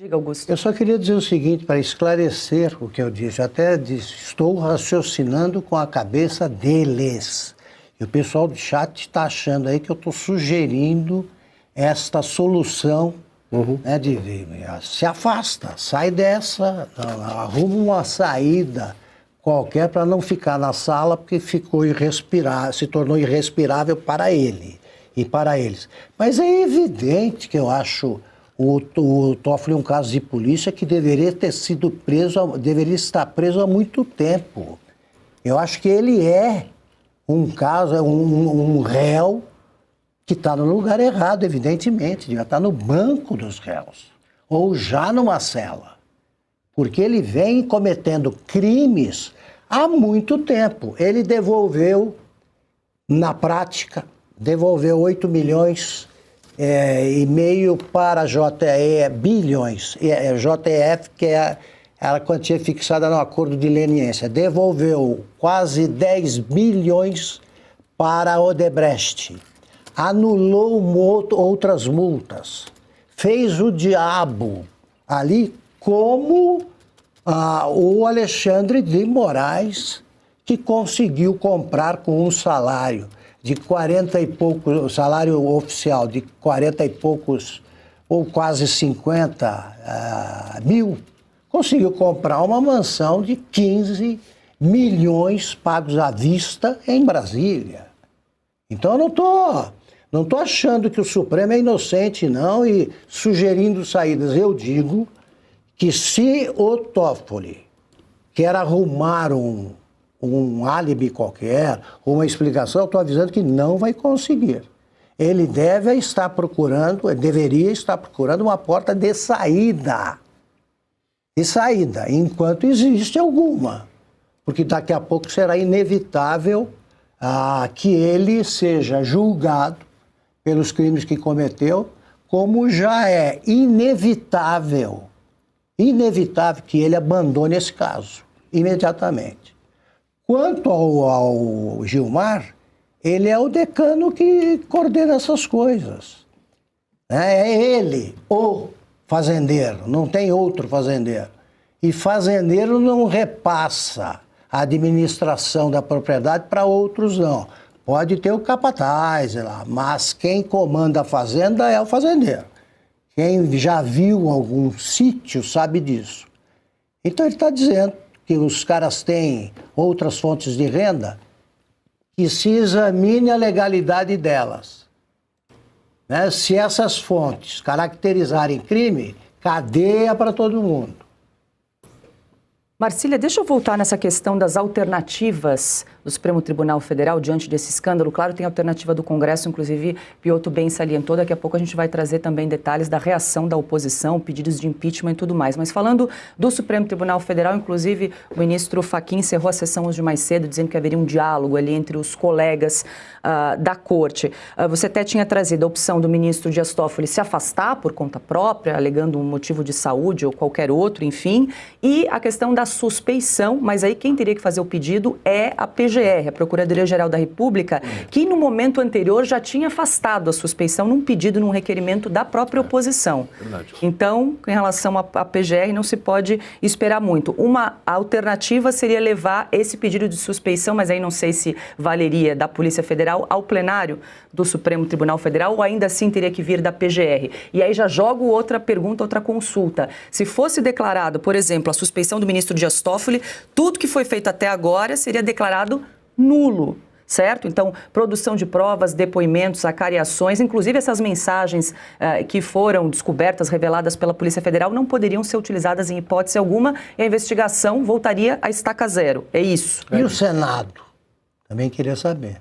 Diga, Augusto. Eu só queria dizer o seguinte, para esclarecer o que eu disse. Eu até disse, estou raciocinando com a cabeça deles. E o pessoal do chat está achando aí que eu estou sugerindo esta solução, né, se afasta, sai dessa, arruma uma saída qualquer para não ficar na sala, porque ficou irrespirável, se tornou irrespirável para ele e para eles. Mas é evidente que eu acho o Toffoli um caso de polícia que deveria ter sido preso, deveria estar preso há muito tempo. Eu acho que ele é um caso, um réu que está no lugar errado, evidentemente, devia estar no banco dos réus, ou já numa cela, porque ele vem cometendo crimes há muito tempo. Ele devolveu, na prática, devolveu 8 milhões e meio para a JE, bilhões, JF, que é a quantia fixada no acordo de leniência, devolveu quase 10 bilhões para a Odebrecht, anulou outras multas, fez o diabo ali como o Alexandre de Moraes, que conseguiu comprar com um salário de 40 e poucos, salário oficial de 40 e poucos, ou quase 50 mil, conseguiu comprar uma mansão de 15 milhões pagos à vista em Brasília. Então eu não tô achando que o Supremo é inocente, não, e sugerindo saídas. Eu digo que se o Toffoli quer arrumar um álibi qualquer, uma explicação, eu estou avisando que não vai conseguir. Ele deveria estar procurando uma porta de saída. De saída, enquanto existe alguma. Porque daqui a pouco será inevitável que ele seja julgado pelos crimes que cometeu, como já é inevitável que ele abandone esse caso, imediatamente. Quanto ao Gilmar, ele é o decano que coordena essas coisas. É ele, o fazendeiro, não tem outro fazendeiro. E fazendeiro não repassa a administração da propriedade para outros, não. Pode ter o capataz lá, mas quem comanda a fazenda é o fazendeiro. Quem já viu algum sítio sabe disso. Então ele está dizendo que os caras têm outras fontes de renda, que se examine a legalidade delas. Né? Se essas fontes caracterizarem crime, cadeia para todo mundo. Marcília, deixa eu voltar nessa questão das alternativas do Supremo Tribunal Federal diante desse escândalo. Claro, tem a alternativa do Congresso, inclusive Piotr bem salientou. Daqui a pouco a gente vai trazer também detalhes da reação da oposição, pedidos de impeachment e tudo mais. Mas falando do Supremo Tribunal Federal, inclusive o ministro Fachin encerrou a sessão hoje mais cedo, dizendo que haveria um diálogo ali entre os colegas da Corte. Você até tinha trazido a opção do ministro Dias Toffoli se afastar por conta própria, alegando um motivo de saúde ou qualquer outro, enfim, e a questão da suspeição, mas aí quem teria que fazer o pedido é a PGR, a Procuradoria-Geral da República, que no momento anterior já tinha afastado a suspeição num pedido, num requerimento da própria oposição. Verdade. Então, em relação à PGR, não se pode esperar muito. Uma alternativa seria levar esse pedido de suspeição, mas aí não sei se valeria da Polícia Federal ao plenário do Supremo Tribunal Federal ou ainda assim teria que vir da PGR. E aí já jogo outra pergunta, outra consulta. Se fosse declarado, por exemplo, a suspeição do ministro Dias Toffoli, tudo que foi feito até agora seria declarado nulo, certo? Então, produção de provas, depoimentos, acariações, inclusive essas mensagens que foram descobertas, reveladas pela Polícia Federal, não poderiam ser utilizadas em hipótese alguma e a investigação voltaria a estaca zero. É isso. E o Senado? Também queria saber.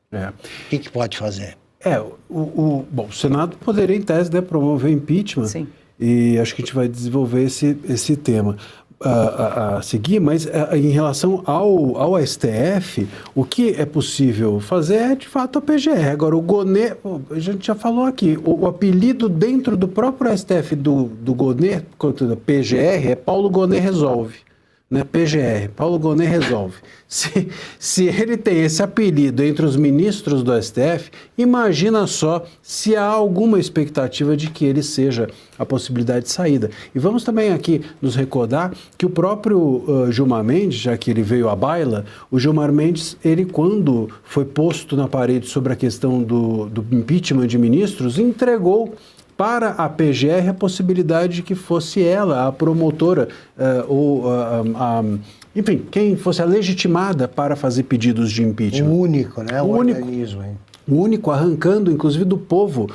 O que pode fazer? Bom, o Senado poderia, em tese, promover impeachment. Sim. E acho que a gente vai desenvolver esse tema a seguir, mas em relação ao STF, o que é possível fazer é, de fato, a PGR. Agora, o Gonê, a gente já falou aqui, o apelido dentro do próprio STF do Gonê, quanto da PGR, é Paulo Gonê Resolve. né? PGR, Paulo Gonet resolve. Se ele tem esse apelido entre os ministros do STF, imagina só se há alguma expectativa de que ele seja a possibilidade de saída. E vamos também aqui nos recordar que o próprio Gilmar Mendes, já que ele veio à baila, o Gilmar Mendes, ele quando foi posto na parede sobre a questão do impeachment de ministros, entregou para a PGR a possibilidade de que fosse ela a promotora, enfim, quem fosse a legitimada para fazer pedidos de impeachment. O único, né? O organismo, hein? O único, arrancando, inclusive, do povo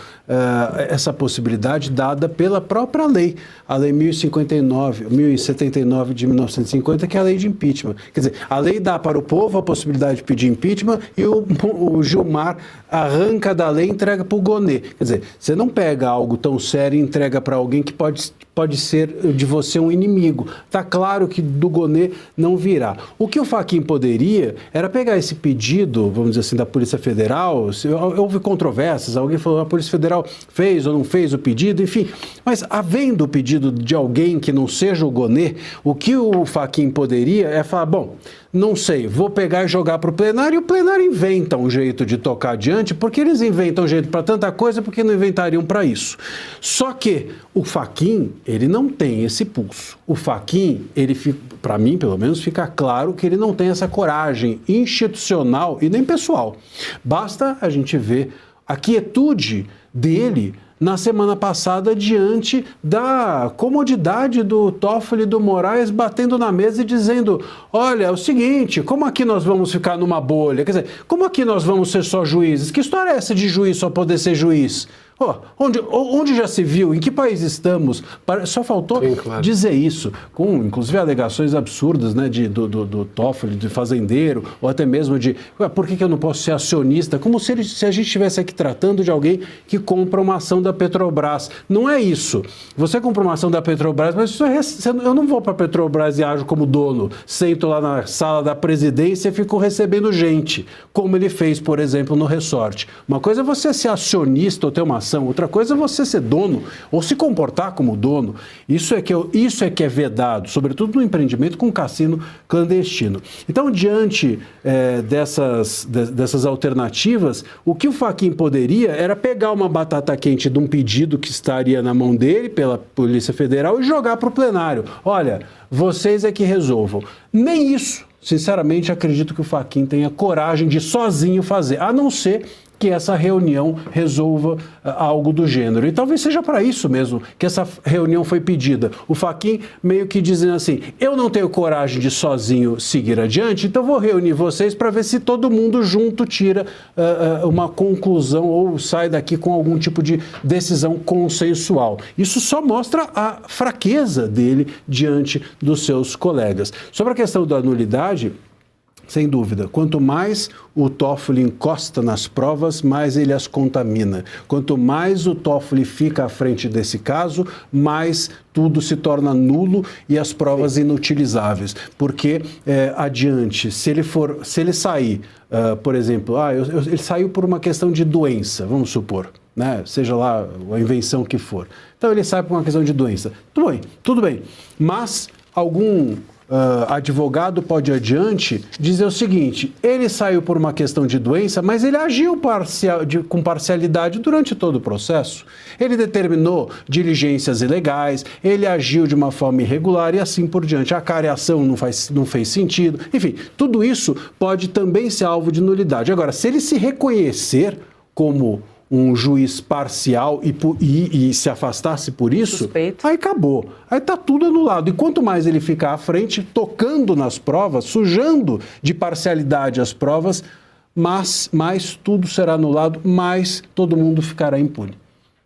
essa possibilidade dada pela própria lei, a Lei 1079 de 1950, que é a lei de impeachment. Quer dizer, a lei dá para o povo a possibilidade de pedir impeachment e o Gilmar arranca da lei e entrega para o Gonet. Quer dizer, você não pega algo tão sério e entrega para alguém que pode ser de você um inimigo. Está claro que do Gonet não virá. O que o Fachin poderia era pegar esse pedido, vamos dizer assim, da Polícia Federal. Houve controvérsias, alguém falou que a Polícia Federal fez ou não fez o pedido, enfim. Mas havendo o pedido de alguém que não seja o Gonet, o que o Fachin poderia é falar, bom, não sei, vou pegar e jogar para o plenário, e o plenário inventa um jeito de tocar adiante, porque eles inventam um jeito para tanta coisa, porque não inventariam para isso. Só que o Fachin, ele não tem esse pulso. O Fachin, ele, para mim, pelo menos, fica claro que ele não tem essa coragem institucional e nem pessoal. Basta a gente ver a quietude dele na semana passada diante da comodidade do Toffoli e do Moraes batendo na mesa e dizendo, olha, é o seguinte, como aqui nós vamos ficar numa bolha? Quer dizer, como aqui nós vamos ser só juízes? Que história é essa de juiz só poder ser juiz? Onde já se viu? Em que país estamos? Só faltou dizer isso, com inclusive alegações absurdas, né, do Toffoli, de fazendeiro, ou até mesmo de por que eu não posso ser acionista? Como se a gente estivesse aqui tratando de alguém que compra uma ação da Petrobras. Não é isso. Você compra uma ação da Petrobras, mas eu não vou para a Petrobras e ajo como dono. Sento lá na sala da presidência e fico recebendo gente, como ele fez, por exemplo, no Resort. Uma coisa é você ser acionista ou ter uma ação, outra coisa é você ser dono ou se comportar como dono. Isso é que é vedado, sobretudo no empreendimento com cassino clandestino. Então, diante dessas alternativas, o que o Fachin poderia era pegar uma batata quente de um pedido que estaria na mão dele pela Polícia Federal e jogar para o plenário. Olha, vocês é que resolvam. Nem isso, sinceramente, acredito que o Fachin tenha coragem de sozinho fazer, a não ser que essa reunião resolva algo do gênero. E talvez seja para isso mesmo que essa reunião foi pedida. O Fachin meio que dizendo assim, eu não tenho coragem de sozinho seguir adiante, então vou reunir vocês para ver se todo mundo junto tira uma conclusão ou sai daqui com algum tipo de decisão consensual. Isso só mostra a fraqueza dele diante dos seus colegas. Sobre a questão da nulidade, sem dúvida, quanto mais o Toffoli encosta nas provas, mais ele as contamina. Quanto mais o Toffoli fica à frente desse caso, mais tudo se torna nulo e as provas inutilizáveis. Porque, adiante, se ele sair, por exemplo, ele saiu por uma questão de doença, vamos supor, né? Seja lá a invenção que for. Então ele sai por uma questão de doença. Tudo bem. Mas algum advogado pode adiante dizer o seguinte, ele saiu por uma questão de doença, mas ele agiu com parcialidade durante todo o processo. Ele determinou diligências ilegais, ele agiu de uma forma irregular e assim por diante. A careação não fez sentido. Enfim, tudo isso pode também ser alvo de nulidade. Agora, se ele se reconhecer como um juiz parcial e se afastasse por isso, suspeito, aí acabou. Aí está tudo anulado. E quanto mais ele ficar à frente, tocando nas provas, sujando de parcialidade as provas, mais tudo será anulado, mais todo mundo ficará impune.